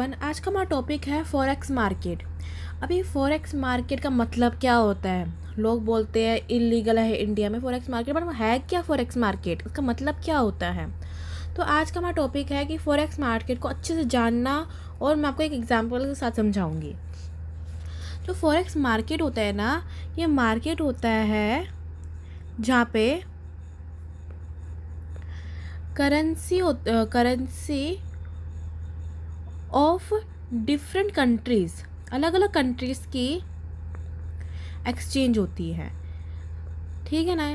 Everyone, आज का हमारा टॉपिक है फॉरेक्स मार्केट। अभी फॉरेक्स मार्केट का मतलब क्या होता है? लोग बोलते हैं इलीगल है इंडिया में फॉरेक्स मार्केट, बट है क्या फॉरेक्स मार्केट? इसका मतलब क्या होता है? तो आज का हमारा टॉपिक है कि फॉरेक्स मार्केट को अच्छे से जानना, और मैं आपको एक एग्जांपल के साथ समझाऊंगी। जो फॉरेक्स मार्केट होता है ना, ये मार्केट होता है जहाँ पे करेंसी ऑफ डिफरेंट कंट्रीज़, अलग अलग कंट्रीज़ की एक्सचेंज होती है। ठीक है ना?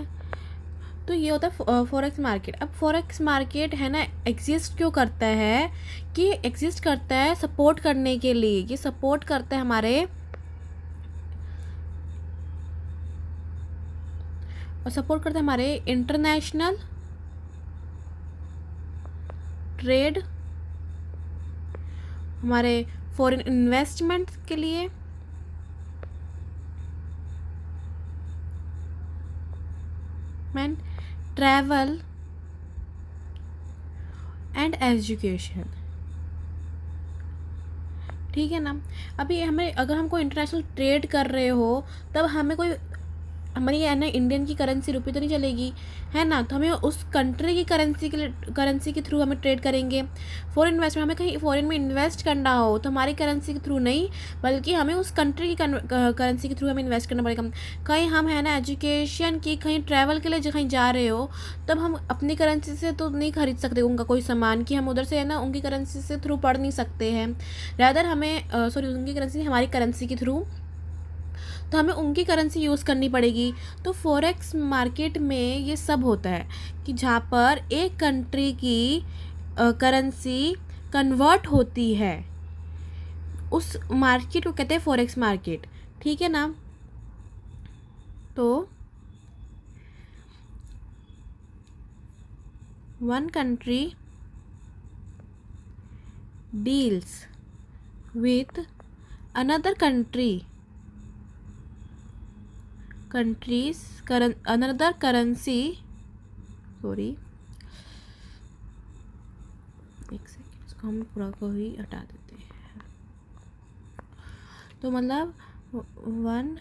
तो ये होता है फॉरेक्स मार्केट। अब फॉरेक्स मार्केट है ना, एग्जिस्ट क्यों करता है? कि एग्जिस्ट करता है सपोर्ट करने के लिए। ये सपोर्ट करता है हमारे, और सपोर्ट करता है हमारे इंटरनेशनल ट्रेड, हमारे फॉरेन इन्वेस्टमेंट के लिए, मैन ट्रैवल एंड एजुकेशन। ठीक है ना? अभी हमें, अगर हमको इंटरनेशनल ट्रेड कर रहे हो, तब हमें कोई, हमारी है ना इंडियन की करेंसी रुपये तो नहीं चलेगी, है ना? तो हमें उस कंट्री की करेंसी के थ्रू हमें ट्रेड करेंगे। फॉरेन इन्वेस्टमेंट, हमें कहीं फॉरेन में इन्वेस्ट करना हो तो हमारी करेंसी के थ्रू नहीं, बल्कि हमें उस कंट्री की करेंसी के थ्रू हमें इन्वेस्ट करना पड़ेगा। कहीं हम है ना एजुकेशन की, कहीं ट्रैवल के लिए कहीं जा रहे हो, तब हम अपनी करेंसी से तो नहीं खरीद सकते उनका कोई सामान, कि हम उधर से है ना उनकी करेंसी से थ्रू पढ़ नहीं सकते हैं। रैदर हमें उनकी करेंसी हमारी करेंसी के थ्रू, तो हमें उनकी करेंसी यूज़ करनी पड़ेगी। तो फॉरेक्स मार्केट में ये सब होता है कि जहाँ पर एक कंट्री की करेंसी कन्वर्ट होती है, उस मार्केट को कहते हैं फॉरेक्स मार्केट। ठीक है ना? तो one country deals with another another currency, sorry एक सेकेंड, इसको हम पूरा को ही हटा देते हैं। तो मतलब one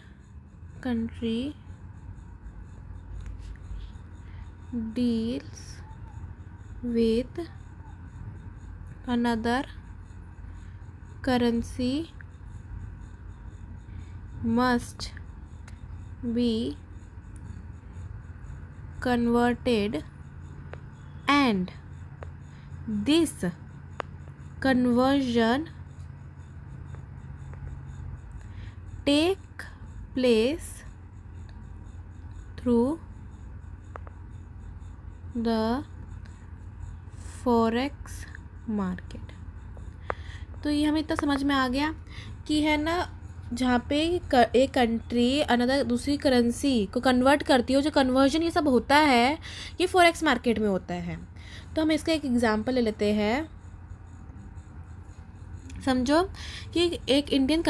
country deals with another currency must be converted, and this conversion take place through the forex market. तो ये हमें इतना समझ में आ गया कि है ना, जहाँ पे एक कंट्री अनदर दूसरी करेंसी को कन्वर्ट करती है, जो कन्वर्जन ये सब होता है, ये फॉरेक्स मार्केट में होता है। तो हम इसका एक एग्जांपल ले लेते हैं। समझो कि एक इंडियन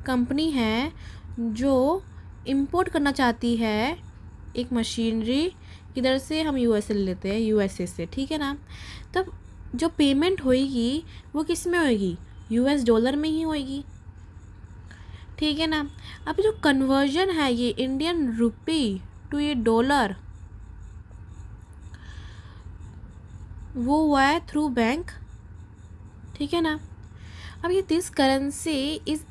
कंपनी है जो इंपोर्ट करना चाहती है एक मशीनरी, किधर से? हम यूएसए ले लेते हैं, यूएसए से। ठीक है ना? तब जो पेमेंट होएगी वो किस में होएगी? यूएस डॉलर में ही होएगी। ठीक है ना? अब जो कन्वर्जन है, ये इंडियन रुपी टू ये डॉलर, वो हुआ है थ्रू बैंक। ठीक है ना? अब ये दिस करेंसी इज,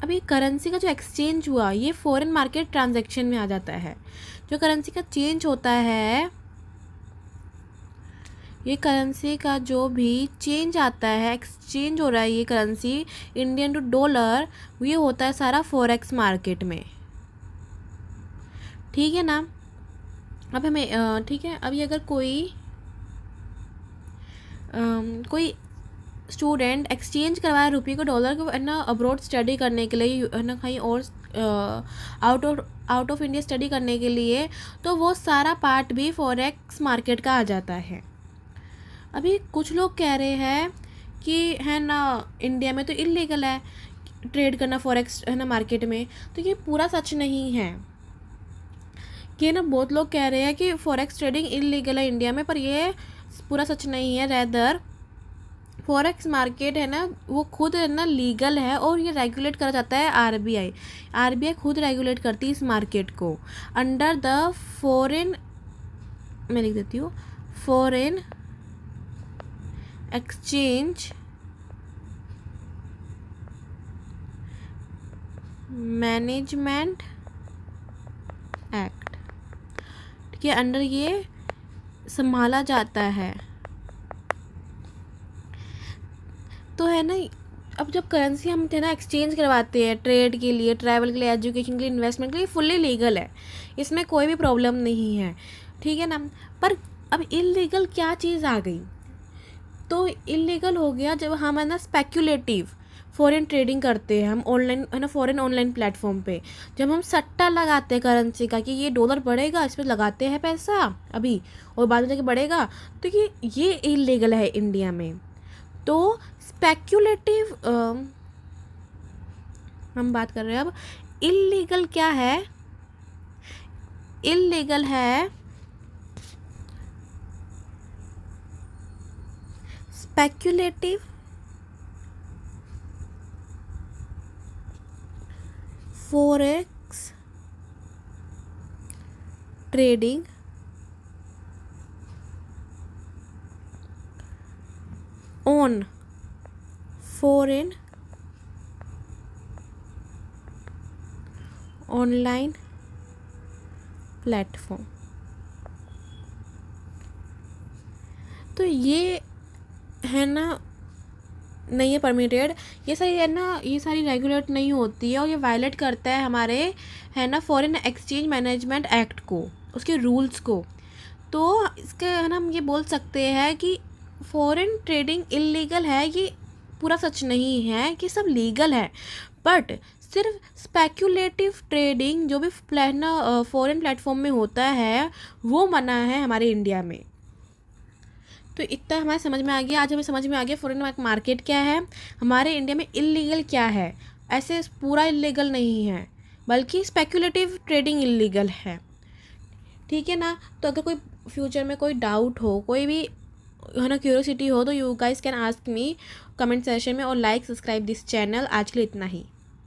अब ये करेंसी का जो एक्सचेंज हुआ, ये फॉरेन मार्केट ट्रांजैक्शन में आ जाता है। जो करेंसी का चेंज होता है, ये करेंसी का जो भी चेंज आता है, एक्सचेंज हो रहा है ये करेंसी इंडियन टू डॉलर, ये होता है सारा फॉरेक्स मार्केट में। ठीक है ना? अब हमें ठीक है, अभी अगर कोई स्टूडेंट एक्सचेंज करवाया रुपये को डॉलर को, है ना, अब्रॉड स्टडी करने के लिए, है ना, कहीं और आउट ऑफ इंडिया स्टडी करने के लिए, तो वो सारा पार्ट भी फॉरेक्स मार्केट का आ जाता है। अभी कुछ लोग कह रहे हैं कि है ना इंडिया में तो इलीगल है ट्रेड करना फॉरेक्स, है ना, मार्केट में। तो ये पूरा सच नहीं है। कि ना बहुत लोग कह रहे हैं कि फॉरेक्स ट्रेडिंग इलीगल है इंडिया में, पर ये पूरा सच नहीं है। रैदर फॉरेक्स मार्केट है ना, वो खुद है ना लीगल है और ये रेगुलेट करा जाता है आरबीआई। आरबीआई खुद रेगुलेट करती है इस मार्केट को अंडर द फॉरेन, मैं लिख देती हूँ, फॉरेन एक्सचेंज मैनेजमेंट एक्ट के अंडर ये संभाला जाता है। तो है ना, अब जब करेंसी हम है ना एक्सचेंज करवाते हैं ट्रेड के लिए, ट्रैवल के लिए, एजुकेशन के लिए, इन्वेस्टमेंट के लिए, फुल्ली लीगल है, इसमें कोई भी प्रॉब्लम नहीं है, ठीक है ना। पर अब इलीगल क्या चीज़ आ गई, तो इलीगल हो गया जब हम है ना स्पेक्यूलेटिव फॉरेन ट्रेडिंग करते हैं, हम ऑनलाइन है ना फॉरेन ऑनलाइन प्लेटफॉर्म पे, जब हम सट्टा लगाते हैं करेंसी का कि ये डॉलर बढ़ेगा, इस पर लगाते हैं पैसा अभी और बाद में जाके बढ़ेगा, तो ये इलीगल है इंडिया में। तो स्पेक्यूलेटिव हम बात कर रहे हैं अब, इलीगल क्या है, इलीगल है speculative forex trading on foreign online platform. तो ये है ना नहीं है परमिटेड, ये सारी है ना, ये सारी रेगुलेट नहीं होती है और ये वायलेट करता है हमारे है ना फॉरेन एक्सचेंज मैनेजमेंट एक्ट को, उसके रूल्स को। तो इसके है ना हम ये बोल सकते हैं कि फॉरेन ट्रेडिंग इलीगल है, ये पूरा सच नहीं है कि सब लीगल है, बट सिर्फ स्पेक्यूलेटिव ट्रेडिंग जो भी फॉरेन प्लेटफॉर्म में होता है वो मना है हमारे इंडिया में। तो इतना हमारे समझ में आ गया, आज हमें समझ में आ गया फॉरेन मार्केट क्या है, हमारे इंडिया में इलीगल क्या है। ऐसे पूरा इलीगल नहीं है, बल्कि स्पेक्यूलेटिव ट्रेडिंग इलीगल है, ठीक है ना। तो अगर कोई फ्यूचर में कोई डाउट हो, कोई भी है ना क्यूरियोसिटी हो, तो you guys can ask me comment session में, और लाइक सब्सक्राइब दिस चैनल। आज के लिए इतना ही।